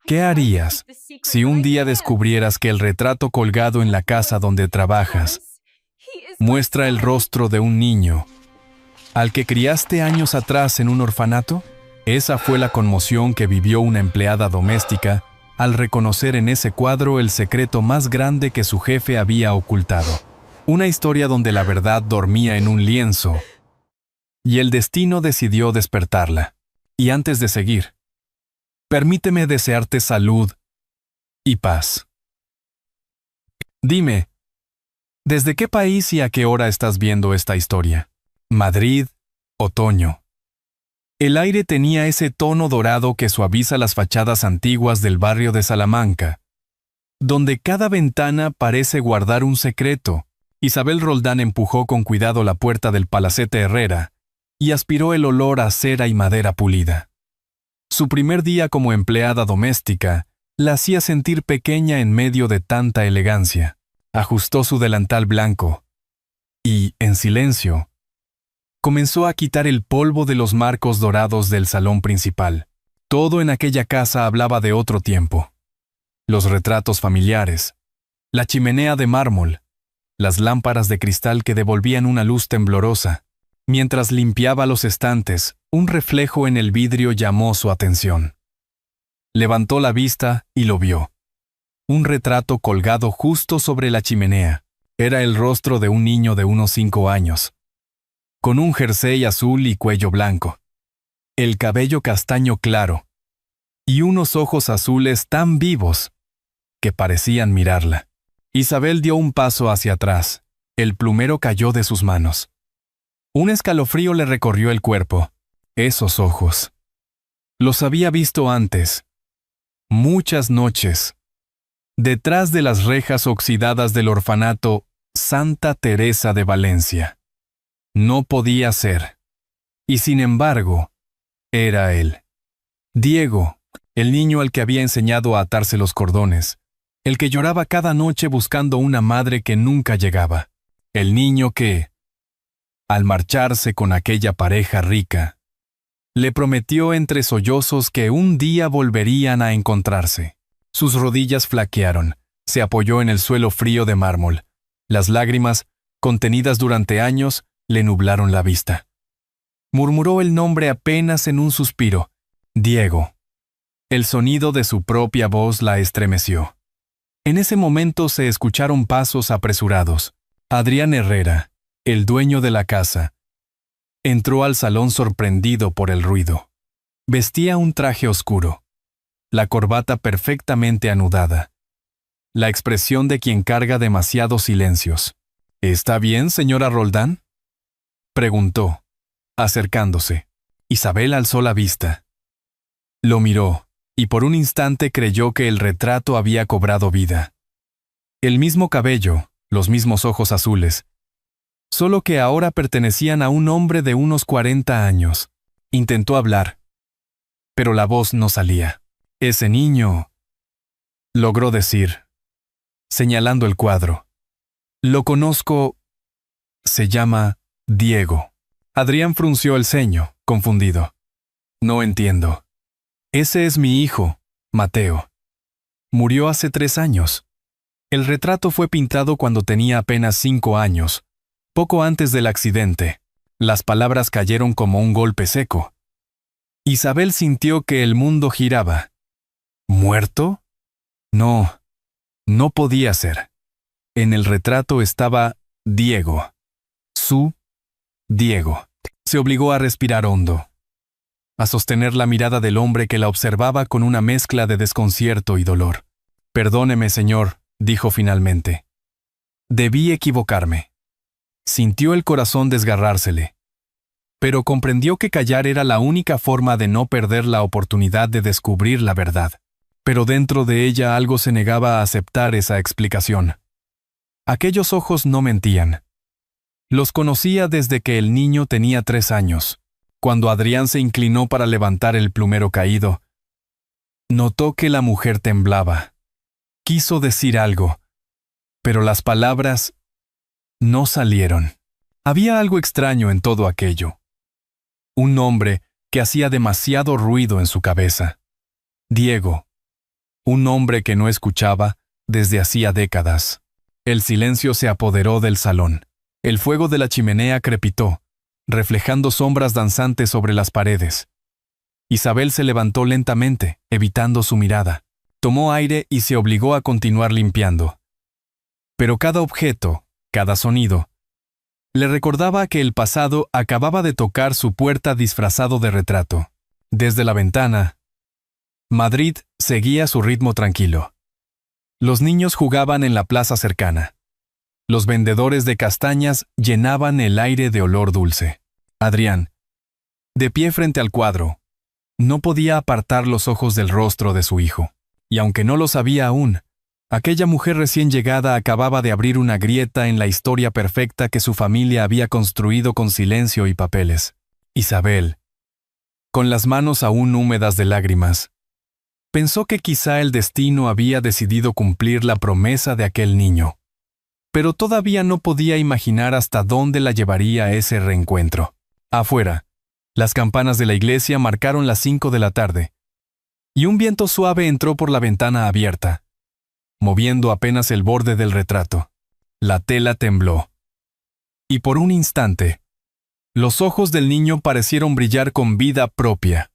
¿Qué harías si un día descubrieras que el retrato colgado en la casa donde trabajas muestra el rostro de un niño al que criaste años atrás en un orfanato? Esa fue la conmoción que vivió una empleada doméstica al reconocer en ese cuadro el secreto más grande que su jefe había ocultado. Una historia donde la verdad dormía en un lienzo y el destino decidió despertarla. Y antes de seguir, permíteme desearte salud y paz. Dime, ¿desde qué país y a qué hora estás viendo esta historia? Madrid, otoño. El aire tenía ese tono dorado que suaviza las fachadas antiguas del barrio de Salamanca, donde cada ventana parece guardar un secreto. Isabel Roldán empujó con cuidado la puerta del Palacete Herrera y aspiró el olor a cera y madera pulida. Su primer día como empleada doméstica la hacía sentir pequeña en medio de tanta elegancia. Ajustó su delantal blanco y, en silencio, comenzó a quitar el polvo de los marcos dorados del salón principal. Todo en aquella casa hablaba de otro tiempo. Los retratos familiares, la chimenea de mármol, las lámparas de cristal que devolvían una luz temblorosa. Mientras limpiaba los estantes, un reflejo en el vidrio llamó su atención. Levantó la vista y lo vio. Un retrato colgado justo sobre la chimenea. Era el rostro de un niño de unos 5 años, con un jersey azul y cuello blanco, el cabello castaño claro, y unos ojos azules tan vivos que parecían mirarla. Isabel dio un paso hacia atrás. El plumero cayó de sus manos. Un escalofrío le recorrió el cuerpo. Esos ojos. Los había visto antes. Muchas noches. Detrás de las rejas oxidadas del orfanato Santa Teresa de Valencia. No podía ser. Y sin embargo, era él. Diego, el niño al que había enseñado a atarse los cordones. El que lloraba cada noche buscando una madre que nunca llegaba. El niño que, al marcharse con aquella pareja rica, le prometió entre sollozos que un día volverían a encontrarse. Sus rodillas flaquearon, se apoyó en el suelo frío de mármol. Las lágrimas, contenidas durante años, le nublaron la vista. Murmuró el nombre apenas en un suspiro. Diego. El sonido de su propia voz la estremeció. En ese momento se escucharon pasos apresurados. Adrián Herrera, el dueño de la casa, entró al salón sorprendido por el ruido. Vestía un traje oscuro, la corbata perfectamente anudada, la expresión de quien carga demasiados silencios. ¿Está bien, señora Roldán?, preguntó, acercándose. Isabel alzó la vista. Lo miró, y por un instante creyó que el retrato había cobrado vida. El mismo cabello, los mismos ojos azules, solo que ahora pertenecían a un hombre de unos 40 años. Intentó hablar, pero la voz no salía. Ese niño, logró decir, señalando el cuadro. Lo conozco. Se llama Diego. Adrián frunció el ceño, confundido. No entiendo. Ese es mi hijo, Mateo. Murió hace 3 años. El retrato fue pintado cuando tenía apenas 5 años, poco antes del accidente. Las palabras cayeron como un golpe seco. Isabel sintió que el mundo giraba. ¿Muerto? No, no podía ser. En el retrato estaba Diego. Su Diego. Se obligó a respirar hondo, a sostener la mirada del hombre que la observaba con una mezcla de desconcierto y dolor. Perdóneme, señor, dijo finalmente. Debí equivocarme. Sintió el corazón desgarrársele, pero comprendió que callar era la única forma de no perder la oportunidad de descubrir la verdad. Pero dentro de ella algo se negaba a aceptar esa explicación. Aquellos ojos no mentían. Los conocía desde que el niño tenía 3 años. Cuando Adrián se inclinó para levantar el plumero caído, notó que la mujer temblaba. Quiso decir algo, pero las palabras no salieron. Había algo extraño en todo aquello. Un nombre que hacía demasiado ruido en su cabeza. Diego. un hombre que no escuchaba desde hacía décadas. El silencio se apoderó del salón. El fuego de la chimenea crepitó, reflejando sombras danzantes sobre las paredes. Isabel se levantó lentamente, evitando su mirada. Tomó aire y se obligó a continuar limpiando. Pero cada objeto, cada sonido, le recordaba que el pasado acababa de tocar su puerta disfrazado de retrato. Desde la ventana, Madrid seguía su ritmo tranquilo. Los niños jugaban en la plaza cercana. Los vendedores de castañas llenaban el aire de olor dulce. Adrián, de pie frente al cuadro, no podía apartar los ojos del rostro de su hijo. Y aunque no lo sabía aún, aquella mujer recién llegada acababa de abrir una grieta en la historia perfecta que su familia había construido con silencio y papeles. Isabel, con las manos aún húmedas de lágrimas, pensó que quizá el destino había decidido cumplir la promesa de aquel niño. Pero todavía no podía imaginar hasta dónde la llevaría ese reencuentro. Afuera, las campanas de la iglesia marcaron las 5 de la tarde, y un viento suave entró por la ventana abierta, moviendo apenas el borde del retrato. La tela tembló. Y por un instante, los ojos del niño parecieron brillar con vida propia,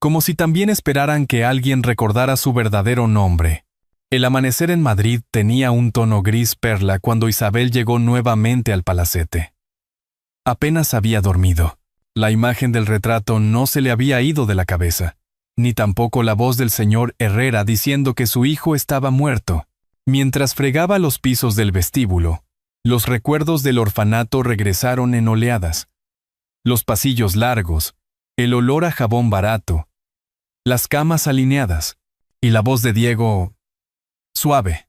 como si también esperaran que alguien recordara su verdadero nombre. El amanecer en Madrid tenía un tono gris perla cuando Isabel llegó nuevamente al palacete. Apenas había dormido. La imagen del retrato no se le había ido de la cabeza, ni tampoco la voz del señor Herrera diciendo que su hijo estaba muerto. Mientras fregaba los pisos del vestíbulo, los recuerdos del orfanato regresaron en oleadas. Los pasillos largos, el olor a jabón barato, las camas alineadas, y la voz de Diego, suave,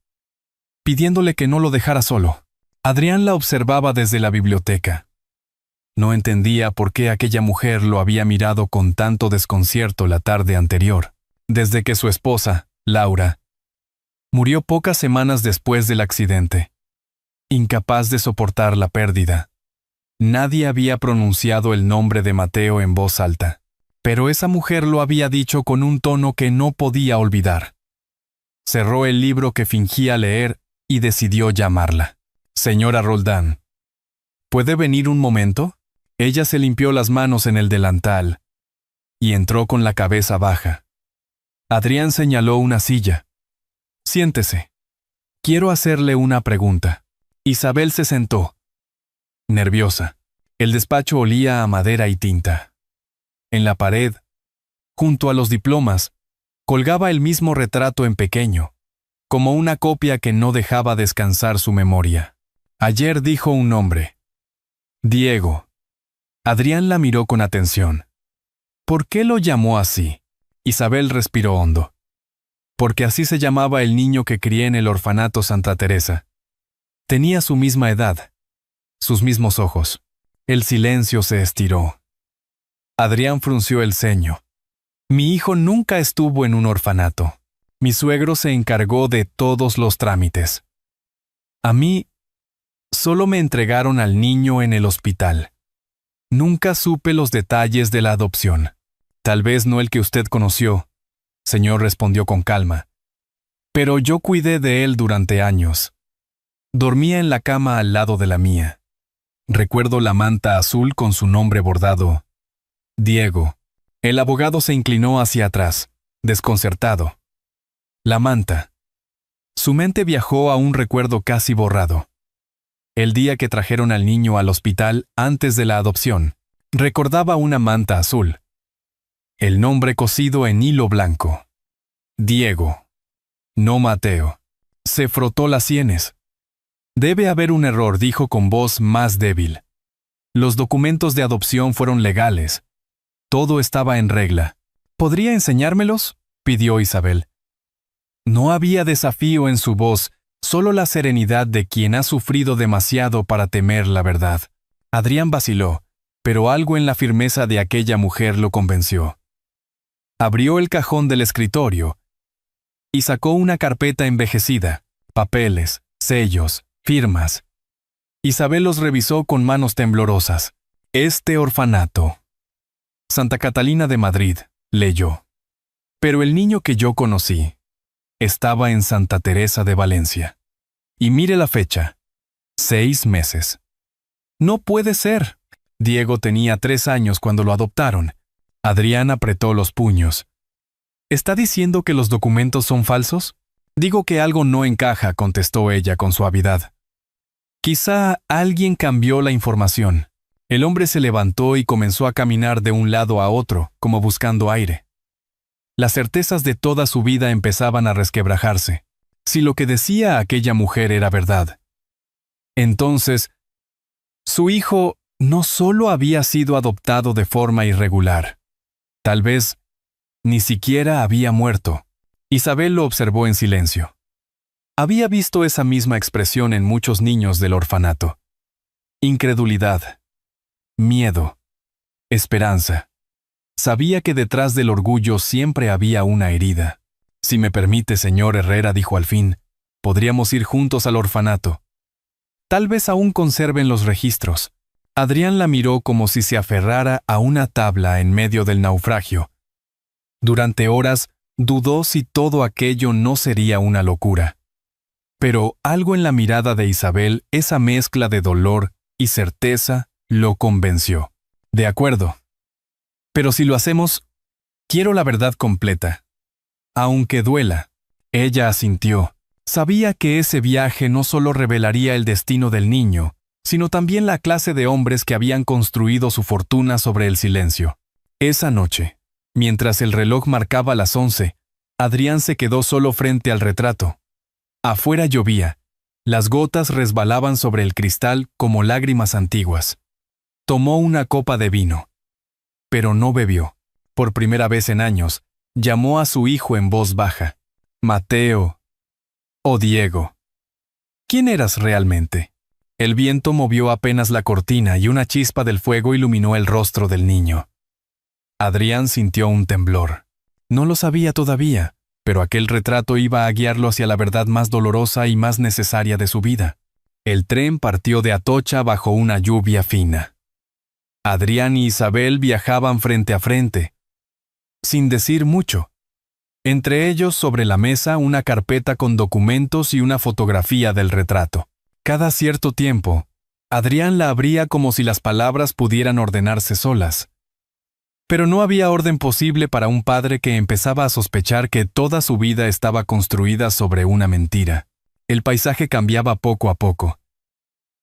pidiéndole que no lo dejara solo. Adrián la observaba desde la biblioteca. No entendía por qué aquella mujer lo había mirado con tanto desconcierto la tarde anterior, desde que su esposa, Laura, murió pocas semanas después del accidente. Incapaz de soportar la pérdida, nadie había pronunciado el nombre de Mateo en voz alta, pero esa mujer lo había dicho con un tono que no podía olvidar. Cerró el libro que fingía leer y decidió llamarla. Señora Roldán, ¿puede venir un momento? Ella se limpió las manos en el delantal y entró con la cabeza baja. Adrián señaló una silla. Siéntese. Quiero hacerle una pregunta. Isabel se sentó, nerviosa. El despacho olía a madera y tinta. En la pared, junto a los diplomas, colgaba el mismo retrato en pequeño, como una copia que no dejaba descansar su memoria. Ayer dijo un nombre. Diego. Adrián la miró con atención. ¿Por qué lo llamó así? Isabel respiró hondo. Porque así se llamaba el niño que crié en el orfanato Santa Teresa. Tenía su misma edad, sus mismos ojos. El silencio se estiró. Adrián frunció el ceño. Mi hijo nunca estuvo en un orfanato. Mi suegro se encargó de todos los trámites. A mí, solo me entregaron al niño en el hospital. Nunca supe los detalles de la adopción. Tal vez no el que usted conoció, señor, respondió con calma. Pero yo cuidé de él durante años. Dormía en la cama al lado de la mía. Recuerdo la manta azul con su nombre bordado. Diego. El abogado se inclinó hacia atrás, desconcertado. La manta. Su mente viajó a un recuerdo casi borrado. El día que trajeron al niño al hospital antes de la adopción, recordaba una manta azul. El nombre cosido en hilo blanco. Diego. No Mateo. Se frotó las sienes. Debe haber un error, dijo con voz más débil. Los documentos de adopción fueron legales. Todo estaba en regla. ¿Podría enseñármelos?, pidió Isabel. No había desafío en su voz, solo la serenidad de quien ha sufrido demasiado para temer la verdad. Adrián vaciló, pero algo en la firmeza de aquella mujer lo convenció. Abrió el cajón del escritorio y sacó una carpeta envejecida, papeles, sellos, firmas. Isabel los revisó con manos temblorosas. Este orfanato. Santa Catalina de Madrid, leyó. Pero el niño que yo conocí. estaba en Santa Teresa de Valencia. Y mire la fecha. 6 meses. No puede ser. Diego tenía 3 años cuando lo adoptaron. Adrián apretó los puños. ¿Está diciendo que los documentos son falsos? Digo que algo no encaja, contestó ella con suavidad. Quizá alguien cambió la información. El hombre se levantó y comenzó a caminar de un lado a otro, como buscando aire. Las certezas de toda su vida empezaban a resquebrajarse. Si lo que decía aquella mujer era verdad, entonces, su hijo no solo había sido adoptado de forma irregular, tal vez ni siquiera había muerto. Isabel lo observó en silencio. Había visto esa misma expresión en muchos niños del orfanato. Incredulidad, miedo, esperanza. Sabía que detrás del orgullo siempre había una herida. Si me permite, señor Herrera, dijo al fin, podríamos ir juntos al orfanato. Tal vez aún conserven los registros. Adrián la miró como si se aferrara a una tabla en medio del naufragio. Durante horas dudó si todo aquello no sería una locura. Pero algo en la mirada de Isabel, esa mezcla de dolor y certeza, lo convenció. De acuerdo. Pero si lo hacemos, quiero la verdad completa. Aunque duela. Ella asintió. Sabía que ese viaje no solo revelaría el destino del niño, sino también la clase de hombres que habían construido su fortuna sobre el silencio. Esa noche, mientras el reloj marcaba las 11, Adrián se quedó solo frente al retrato. Afuera llovía. Las gotas resbalaban sobre el cristal como lágrimas antiguas. Tomó una copa de vino. Pero no bebió. Por primera vez en años, llamó a su hijo en voz baja. Mateo. Oh, Diego. ¿Quién eras realmente? El viento movió apenas la cortina y una chispa del fuego iluminó el rostro del niño. Adrián sintió un temblor. No lo sabía todavía, pero aquel retrato iba a guiarlo hacia la verdad más dolorosa y más necesaria de su vida. El tren partió de Atocha bajo una lluvia fina. Adrián y Isabel viajaban frente a frente, sin decir mucho. Entre ellos, sobre la mesa, una carpeta con documentos y una fotografía del retrato. Cada cierto tiempo, Adrián la abría como si las palabras pudieran ordenarse solas. Pero no había orden posible para un padre que empezaba a sospechar que toda su vida estaba construida sobre una mentira. El paisaje cambiaba poco a poco.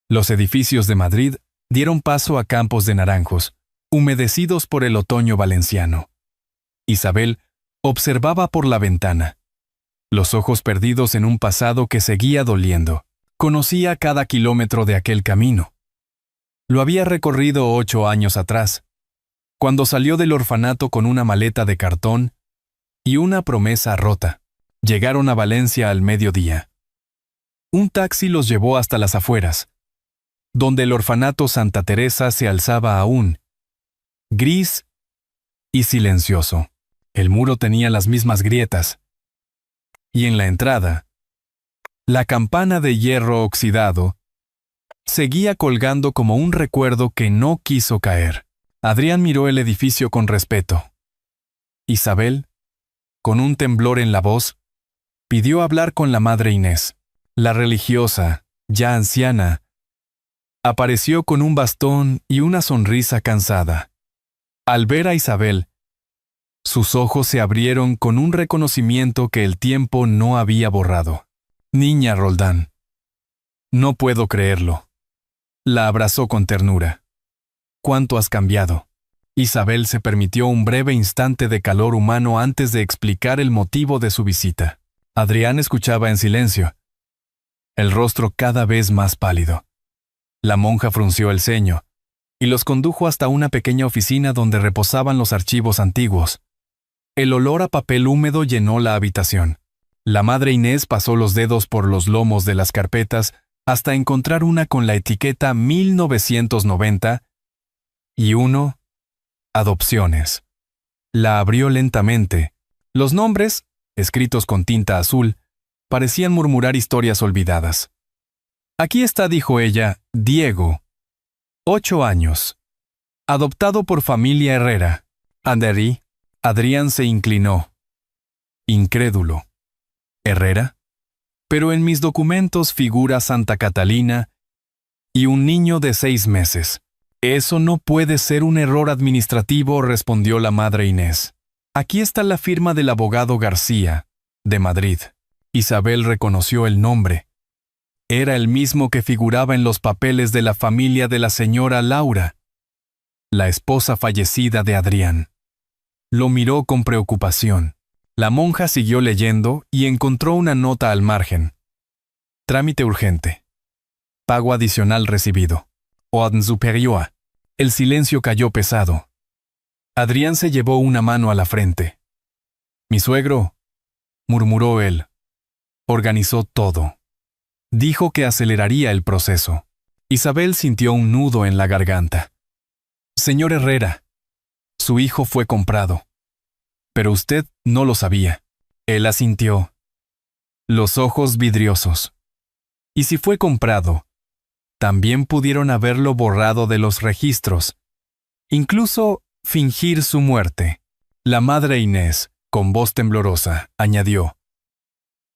Los edificios de Madrid dieron paso a campos de naranjos, humedecidos por el otoño valenciano. Isabel observaba por la ventana, los ojos perdidos en un pasado que seguía doliendo. Conocía cada kilómetro de aquel camino. Lo había recorrido 8 años atrás, cuando salió del orfanato con una maleta de cartón y una promesa rota. Llegaron a Valencia al mediodía. Un taxi los llevó hasta las afueras, donde el orfanato Santa Teresa se alzaba aún, gris y silencioso. El muro tenía las mismas grietas. Y en la entrada, la campana de hierro oxidado seguía colgando como un recuerdo que no quiso caer. Adrián miró el edificio con respeto. Isabel, con un temblor en la voz, pidió hablar con la madre Inés. La religiosa, ya anciana, apareció con un bastón y una sonrisa cansada. Al ver a Isabel, sus ojos se abrieron con un reconocimiento que el tiempo no había borrado. Niña Roldán. No puedo creerlo. La abrazó con ternura. ¿Cuánto has cambiado? Isabel se permitió un breve instante de calor humano antes de explicar el motivo de su visita. Adrián escuchaba en silencio, el rostro cada vez más pálido. La monja frunció el ceño y los condujo hasta una pequeña oficina donde reposaban los archivos antiguos. El olor a papel húmedo llenó la habitación. La madre Inés pasó los dedos por los lomos de las carpetas hasta encontrar una con la etiqueta 1990 y uno, adopciones. La abrió lentamente. Los nombres, escritos con tinta azul, parecían murmurar historias olvidadas. Aquí está, dijo ella, Diego, 8 años. Adoptado por familia Herrera. Andery. Adrián se inclinó, incrédulo. ¿Herrera? Pero en mis documentos figura Santa Catalina y un niño de 6 meses. Eso no puede ser un error administrativo, respondió la madre Inés. Aquí está la firma del abogado García, de Madrid. Isabel reconoció el nombre. Era el mismo que figuraba en los papeles de la familia de la señora Laura, la esposa fallecida de Adrián. Lo miró con preocupación. La monja siguió leyendo y encontró una nota al margen. Trámite urgente. Pago adicional recibido. Ordre superior. El silencio cayó pesado. Adrián se llevó una mano a la frente. Mi suegro, murmuró él, organizó todo. Dijo que aceleraría el proceso. Isabel sintió un nudo en la garganta. Señor Herrera, su hijo fue comprado. Pero usted no lo sabía. Él asintió. Los ojos vidriosos. Y si fue comprado, también pudieron haberlo borrado de los registros. Incluso fingir su muerte. La madre Inés, con voz temblorosa, añadió.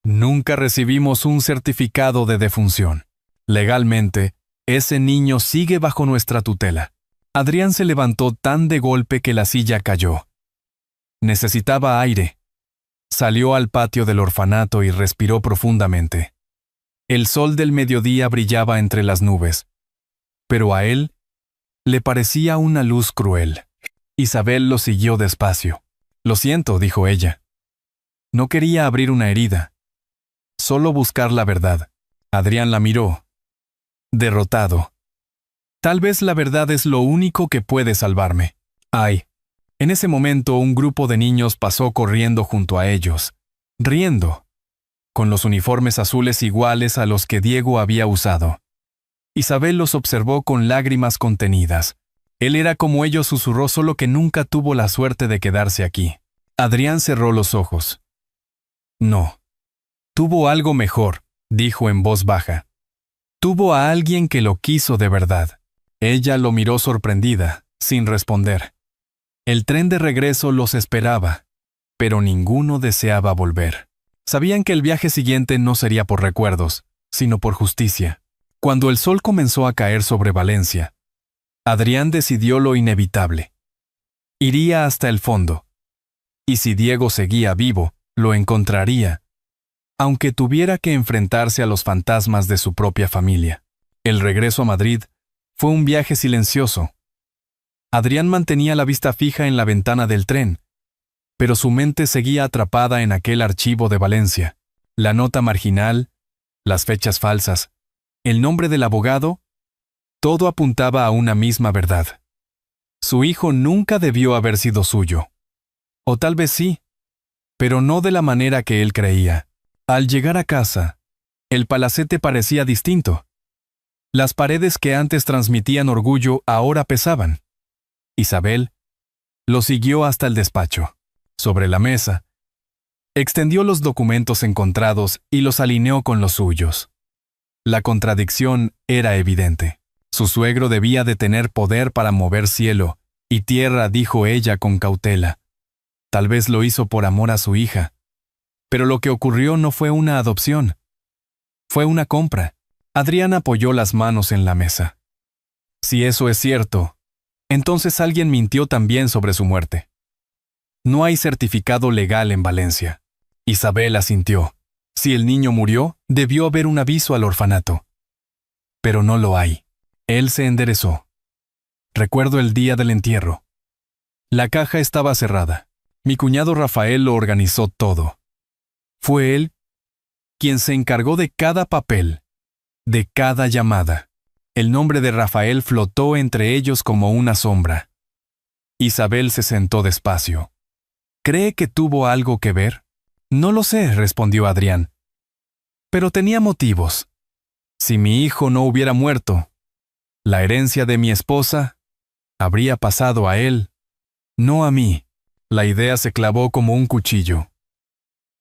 Nunca recibimos un certificado de defunción. Legalmente, ese niño sigue bajo nuestra tutela. Adrián se levantó tan de golpe que la silla cayó. Necesitaba aire. Salió al patio del orfanato y respiró profundamente. El sol del mediodía brillaba entre las nubes, pero a él le parecía una luz cruel. Isabel lo siguió despacio. Lo siento, dijo ella. No quería abrir una herida. Solo buscar la verdad. Adrián la miró. Derrotado. Tal vez la verdad es lo único que puede salvarme. Ay. En ese momento un grupo de niños pasó corriendo junto a ellos, riendo, con los uniformes azules iguales a los que Diego había usado. Isabel los observó con lágrimas contenidas. Él era como ellos, susurró, solo que nunca tuvo la suerte de quedarse aquí. Adrián cerró los ojos. No. Tuvo algo mejor, dijo en voz baja. Tuvo a alguien que lo quiso de verdad. Ella lo miró sorprendida, sin responder. El tren de regreso los esperaba, pero ninguno deseaba volver. Sabían que el viaje siguiente no sería por recuerdos, sino por justicia. Cuando el sol comenzó a caer sobre Valencia, Adrián decidió lo inevitable. Iría hasta el fondo. Y si Diego seguía vivo, lo encontraría, aunque tuviera que enfrentarse a los fantasmas de su propia familia. El regreso a Madrid fue un viaje silencioso. Adrián mantenía la vista fija en la ventana del tren, pero su mente seguía atrapada en aquel archivo de Valencia. La nota marginal, las fechas falsas, el nombre del abogado, todo apuntaba a una misma verdad. Su hijo nunca debió haber sido suyo. O tal vez sí, pero no de la manera que él creía. Al llegar a casa, el palacete parecía distinto. Las paredes que antes transmitían orgullo ahora pesaban. Isabel lo siguió hasta el despacho. Sobre la mesa, extendió los documentos encontrados y los alineó con los suyos. La contradicción era evidente. Su suegro debía de tener poder para mover cielo y tierra, dijo ella con cautela. Tal vez lo hizo por amor a su hija. Pero lo que ocurrió no fue una adopción. Fue una compra. Adrián apoyó las manos en la mesa. Si eso es cierto, entonces alguien mintió también sobre su muerte. No hay certificado legal en Valencia. Isabel asintió. Si el niño murió, debió haber un aviso al orfanato. Pero no lo hay. Él se enderezó. Recuerdo el día del entierro. La caja estaba cerrada. Mi cuñado Rafael lo organizó todo. Fue él quien se encargó de cada papel, de cada llamada. El nombre de Rafael flotó entre ellos como una sombra. Isabel se sentó despacio. ¿Cree que tuvo algo que ver? No lo sé, respondió Adrián. Pero tenía motivos. Si mi hijo no hubiera muerto, la herencia de mi esposa habría pasado a él, no a mí. La idea se clavó como un cuchillo.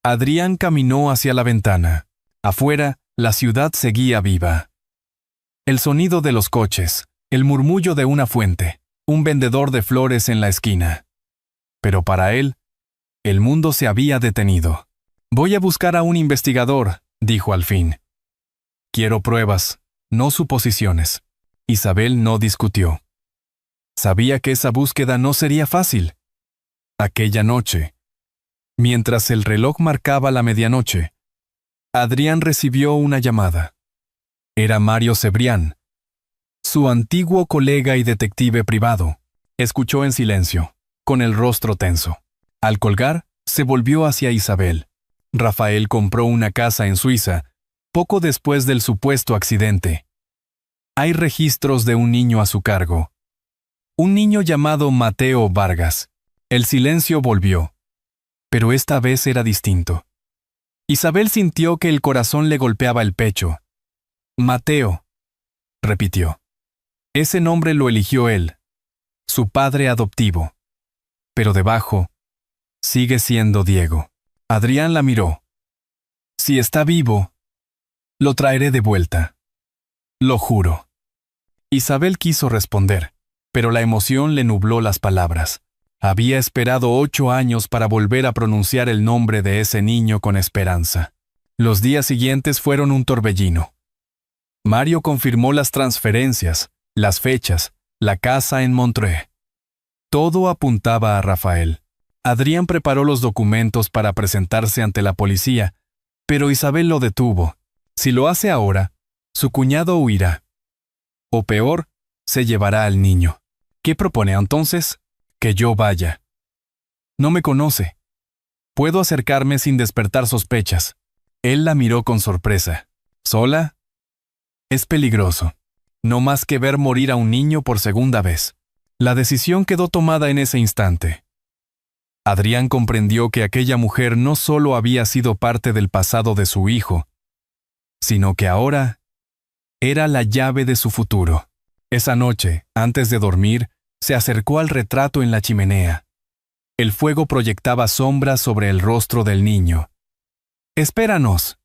Adrián caminó hacia la ventana. Afuera, la ciudad seguía viva. El sonido de los coches, el murmullo de una fuente, un vendedor de flores en la esquina. Pero para él, el mundo se había detenido. Voy a buscar a un investigador, dijo al fin. Quiero pruebas, no suposiciones. Isabel no discutió. Sabía que esa búsqueda no sería fácil. Aquella noche, mientras el reloj marcaba la medianoche, Adrián recibió una llamada. Era Mario Cebrián, su antiguo colega y detective privado. Escuchó en silencio, con el rostro tenso. Al colgar, se volvió hacia Isabel. Rafael compró una casa en Suiza, poco después del supuesto accidente. Hay registros de un niño a su cargo. Un niño llamado Mateo Vargas. El silencio volvió. Pero esta vez era distinto. Isabel sintió que el corazón le golpeaba el pecho. Mateo, repitió. Ese nombre lo eligió él, su padre adoptivo. Pero debajo, sigue siendo Diego. Adrián la miró. Si está vivo, lo traeré de vuelta. Lo juro. Isabel quiso responder, pero la emoción le nubló las palabras. Había esperado 8 años para volver a pronunciar el nombre de ese niño con esperanza. Los días siguientes fueron un torbellino. Mario confirmó las transferencias, las fechas, la casa en Montreux. Todo apuntaba a Rafael. Adrián preparó los documentos para presentarse ante la policía, pero Isabel lo detuvo. Si lo hace ahora, su cuñado huirá. O peor, se llevará al niño. ¿Qué propone entonces? Que yo vaya. No me conoce. Puedo acercarme sin despertar sospechas. Él la miró con sorpresa. ¿Sola? Es peligroso. No más que ver morir a un niño por segunda vez. La decisión quedó tomada en ese instante. Adrián comprendió que aquella mujer no solo había sido parte del pasado de su hijo, sino que ahora era la llave de su futuro. Esa noche, antes de dormir, se acercó al retrato en la chimenea. El fuego proyectaba sombras sobre el rostro del niño. «Espéranos»,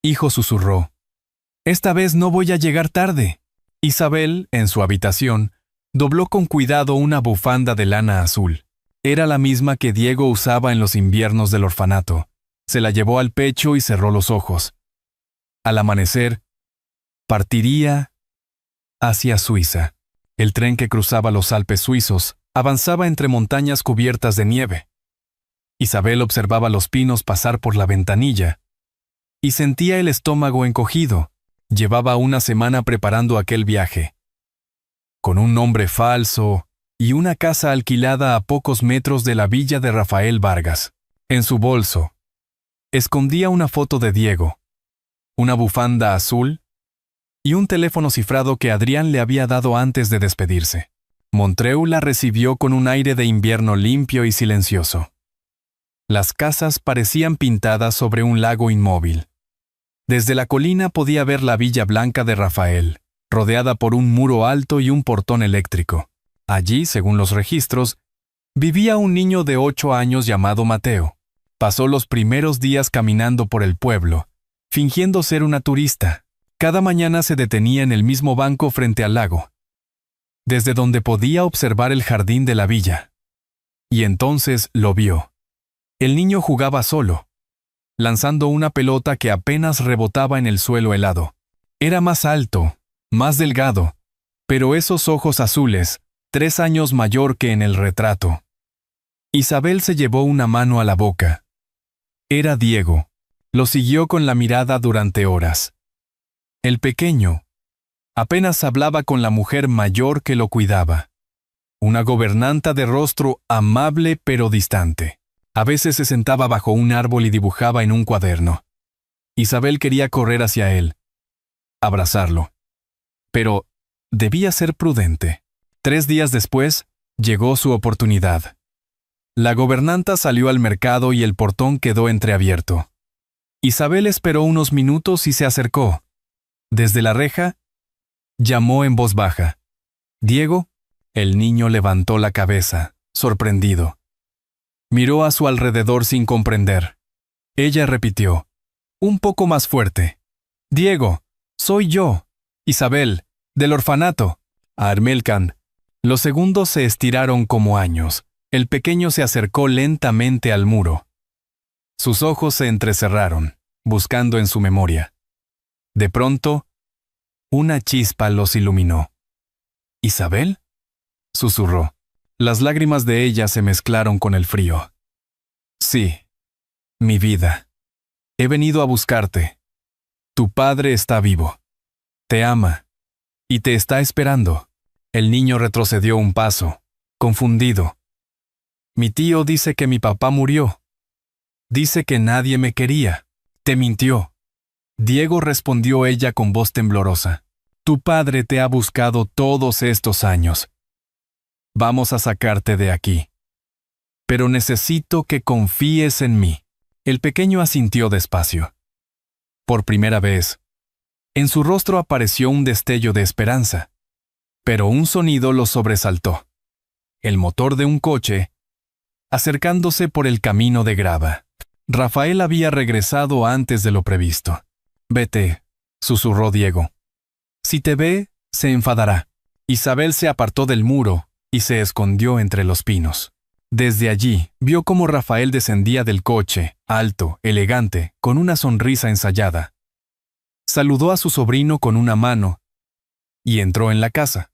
hijo susurró. «Esta vez no voy a llegar tarde». Isabel, en su habitación, dobló con cuidado una bufanda de lana azul. Era la misma que Diego usaba en los inviernos del orfanato. Se la llevó al pecho y cerró los ojos. Al amanecer, partiría hacia Suiza. El tren que cruzaba los Alpes suizos avanzaba entre montañas cubiertas de nieve. Isabel observaba los pinos pasar por la ventanilla y sentía el estómago encogido. Llevaba una semana preparando aquel viaje. Con un nombre falso y una casa alquilada a pocos metros de la villa de Rafael Vargas. En su bolso, escondía una foto de Diego, una bufanda azul y un teléfono cifrado que Adrián le había dado antes de despedirse. Montreux la recibió con un aire de invierno limpio y silencioso. Las casas parecían pintadas sobre un lago inmóvil. Desde la colina podía ver la Villa Blanca de Rafael, rodeada por un muro alto y un portón eléctrico. Allí, según los registros, vivía un niño de 8 años llamado Mateo. Pasó los primeros días caminando por el pueblo, fingiendo ser una turista. Cada mañana se detenía en el mismo banco frente al lago, desde donde podía observar el jardín de la villa. Y entonces lo vio. El niño jugaba solo, lanzando una pelota que apenas rebotaba en el suelo helado. Era más alto, más delgado, pero esos ojos azules, 3 años mayor que en el retrato. Isabel se llevó una mano a la boca. Era Diego. Lo siguió con la mirada durante horas. El pequeño apenas hablaba con la mujer mayor que lo cuidaba. Una gobernanta de rostro amable pero distante. A veces se sentaba bajo un árbol y dibujaba en un cuaderno. Isabel quería correr hacia él, abrazarlo. Pero debía ser prudente. 3 días después, llegó su oportunidad. La gobernanta salió al mercado y el portón quedó entreabierto. Isabel esperó unos minutos y se acercó. Desde la reja, llamó en voz baja. «Diego». El niño levantó la cabeza, sorprendido. Miró a su alrededor sin comprender. Ella repitió, un poco más fuerte. «Diego, soy yo, Isabel, del orfanato». Armelcan. Los segundos se estiraron como años. El pequeño se acercó lentamente al muro. Sus ojos se entrecerraron, buscando en su memoria. De pronto, una chispa los iluminó. ¿Isabel?, susurró. Las lágrimas de ella se mezclaron con el frío. Sí, mi vida. He venido a buscarte. Tu padre está vivo. Te ama. Y te está esperando. El niño retrocedió un paso, confundido. Mi tío dice que mi papá murió. Dice que nadie me quería. Te mintió. Diego, respondió ella con voz temblorosa. Tu padre te ha buscado todos estos años. Vamos a sacarte de aquí. Pero necesito que confíes en mí. El pequeño asintió despacio. Por primera vez, en su rostro apareció un destello de esperanza. Pero un sonido lo sobresaltó. El motor de un coche, acercándose por el camino de grava. Rafael había regresado antes de lo previsto. Vete, susurró Diego. Si te ve, se enfadará. Isabel se apartó del muro y se escondió entre los pinos. Desde allí, vio cómo Rafael descendía del coche, alto, elegante, con una sonrisa ensayada. Saludó a su sobrino con una mano y entró en la casa.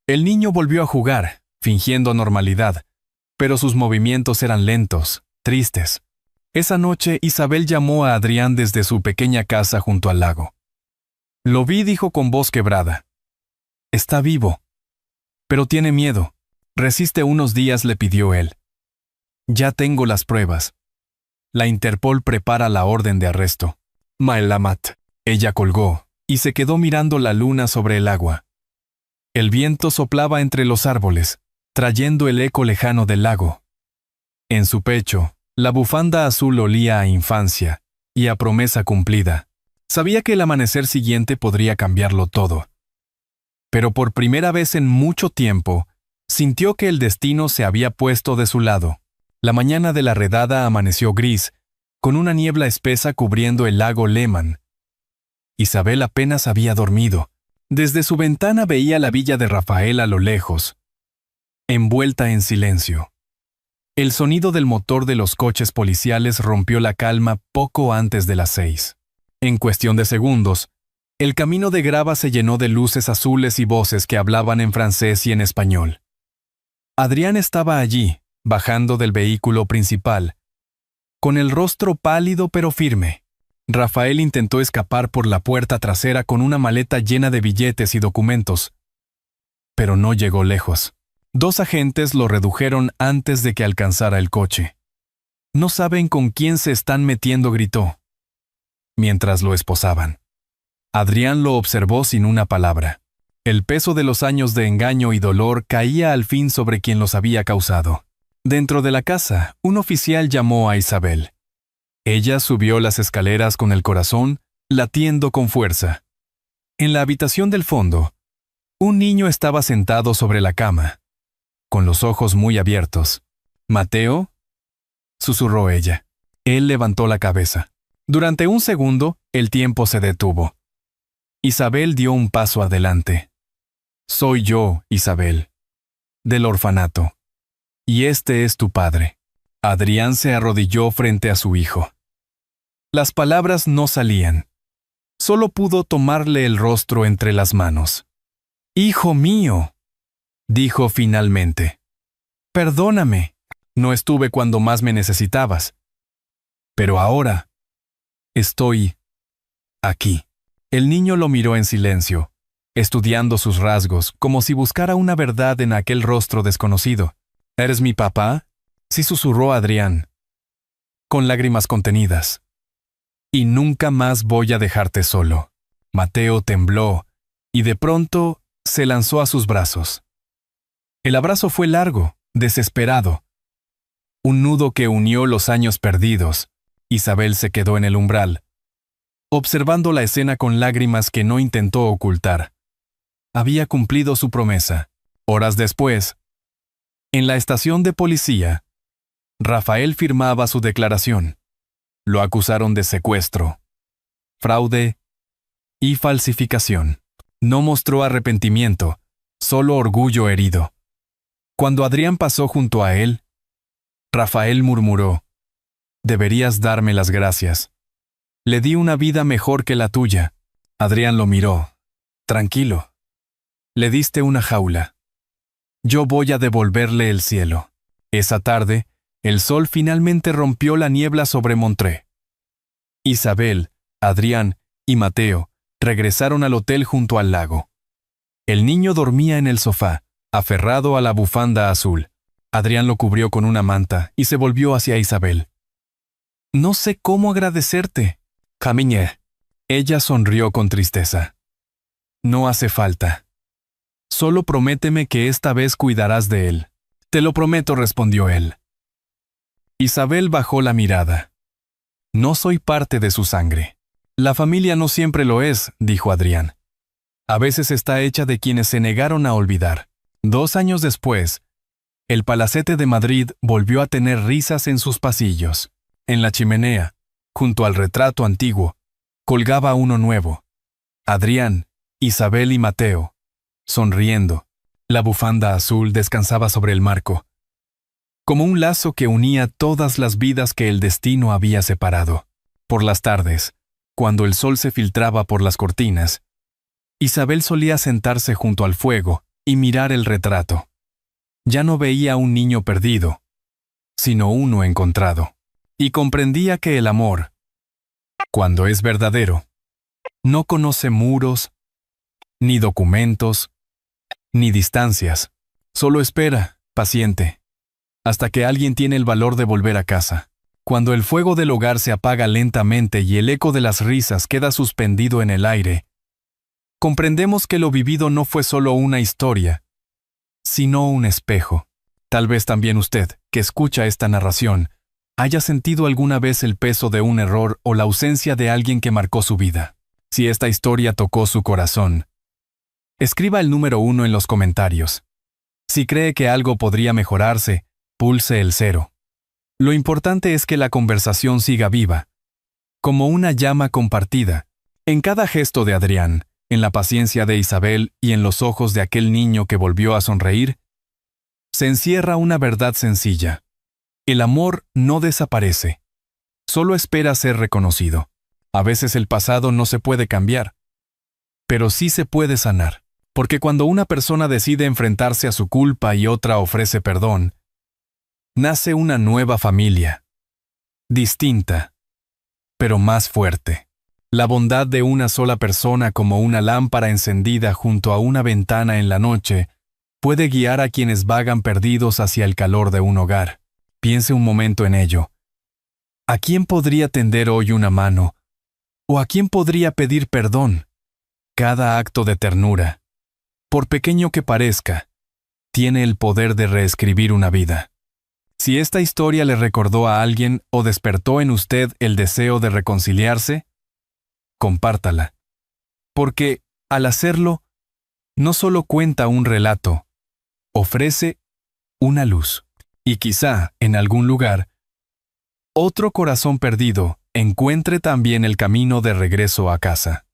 El niño volvió a jugar, fingiendo normalidad, pero sus movimientos eran lentos, tristes. Esa noche Isabel llamó a Adrián desde su pequeña casa junto al lago. Lo vi, dijo con voz quebrada. Está vivo. Pero tiene miedo. Resiste unos días, le pidió él. Ya tengo las pruebas. La Interpol prepara la orden de arresto. Maelamat. Ella colgó y se quedó mirando la luna sobre el agua. El viento soplaba entre los árboles, trayendo el eco lejano del lago. En su pecho, la bufanda azul olía a infancia y a promesa cumplida. Sabía que el amanecer siguiente podría cambiarlo todo. Pero por primera vez en mucho tiempo, sintió que el destino se había puesto de su lado. La mañana de la redada amaneció gris, con una niebla espesa cubriendo el lago Lehmann. Isabel apenas había dormido. Desde su ventana veía la villa de Rafael a lo lejos, envuelta en silencio. El sonido del motor de los coches policiales rompió la calma poco antes de las 6. En cuestión de segundos, el camino de grava se llenó de luces azules y voces que hablaban en francés y en español. Adrián estaba allí, bajando del vehículo principal, con el rostro pálido pero firme. Rafael intentó escapar por la puerta trasera con una maleta llena de billetes y documentos, pero no llegó lejos. 2 agentes lo redujeron antes de que alcanzara el coche. No saben con quién se están metiendo, gritó, mientras lo esposaban. Adrián lo observó sin una palabra. El peso de los años de engaño y dolor caía al fin sobre quien los había causado. Dentro de la casa, un oficial llamó a Isabel. Ella subió las escaleras con el corazón latiendo con fuerza. En la habitación del fondo, un niño estaba sentado sobre la cama, con los ojos muy abiertos. «¿Mateo?», susurró ella. Él levantó la cabeza. Durante un segundo, el tiempo se detuvo. Isabel dio un paso adelante. «Soy yo, Isabel, del orfanato. Y este es tu padre». Adrián se arrodilló frente a su hijo. Las palabras no salían. Solo pudo tomarle el rostro entre las manos. «Hijo mío», dijo finalmente. «Perdóname. No estuve cuando más me necesitabas. Pero ahora estoy aquí». El niño lo miró en silencio, estudiando sus rasgos, como si buscara una verdad en aquel rostro desconocido. «¿Eres mi papá?», sí, susurró Adrián, con lágrimas contenidas. «Y nunca más voy a dejarte solo». Mateo tembló y de pronto se lanzó a sus brazos. El abrazo fue largo, desesperado. Un nudo que unió los años perdidos. Isabel se quedó en el umbral, observando la escena con lágrimas que no intentó ocultar. Había cumplido su promesa. Horas después, en la estación de policía, Rafael firmaba su declaración. Lo acusaron de secuestro, fraude y falsificación. No mostró arrepentimiento, solo orgullo herido. Cuando Adrián pasó junto a él, Rafael murmuró: Deberías darme las gracias. Le di una vida mejor que la tuya. Adrián lo miró. Tranquilo. Le diste una jaula. Yo voy a devolverle el cielo. Esa tarde, el sol finalmente rompió la niebla sobre Montreux. Isabel, Adrián y Mateo regresaron al hotel junto al lago. El niño dormía en el sofá, aferrado a la bufanda azul. Adrián lo cubrió con una manta y se volvió hacia Isabel. No sé cómo agradecerte, Camiñé. Ella sonrió con tristeza. No hace falta. Solo prométeme que esta vez cuidarás de él. Te lo prometo, respondió él. Isabel bajó la mirada. No soy parte de su sangre. La familia no siempre lo es, dijo Adrián. A veces está hecha de quienes se negaron a olvidar. 2 años después, el Palacete de Madrid volvió a tener risas en sus pasillos. En la chimenea, junto al retrato antiguo, colgaba uno nuevo. Adrián, Isabel y Mateo, sonriendo. La bufanda azul descansaba sobre el marco, como un lazo que unía todas las vidas que el destino había separado. Por las tardes, cuando el sol se filtraba por las cortinas, Isabel solía sentarse junto al fuego y mirar el retrato. Ya no veía un niño perdido, sino uno encontrado. Y comprendía que el amor, cuando es verdadero, no conoce muros, ni documentos, ni distancias. Solo espera, paciente, hasta que alguien tiene el valor de volver a casa. Cuando el fuego del hogar se apaga lentamente y el eco de las risas queda suspendido en el aire, comprendemos que lo vivido no fue solo una historia, sino un espejo. Tal vez también usted, que escucha esta narración, haya sentido alguna vez el peso de un error o la ausencia de alguien que marcó su vida. Si esta historia tocó su corazón, escriba el número 1 en los comentarios. Si cree que algo podría mejorarse, pulse el 0. Lo importante es que la conversación siga viva, como una llama compartida, en cada gesto de Adrián, en la paciencia de Isabel y en los ojos de aquel niño que volvió a sonreír, se encierra una verdad sencilla. El amor no desaparece, solo espera ser reconocido. A veces el pasado no se puede cambiar, pero sí se puede sanar, porque cuando una persona decide enfrentarse a su culpa y otra ofrece perdón, nace una nueva familia, distinta, pero más fuerte. La bondad de una sola persona, como una lámpara encendida junto a una ventana en la noche, puede guiar a quienes vagan perdidos hacia el calor de un hogar. Piense un momento en ello. ¿A quién podría tender hoy una mano? ¿O a quién podría pedir perdón? Cada acto de ternura, por pequeño que parezca, tiene el poder de reescribir una vida. Si esta historia le recordó a alguien o despertó en usted el deseo de reconciliarse, compártala. Porque, al hacerlo, no solo cuenta un relato, ofrece una luz. Y quizá, en algún lugar, otro corazón perdido encuentre también el camino de regreso a casa.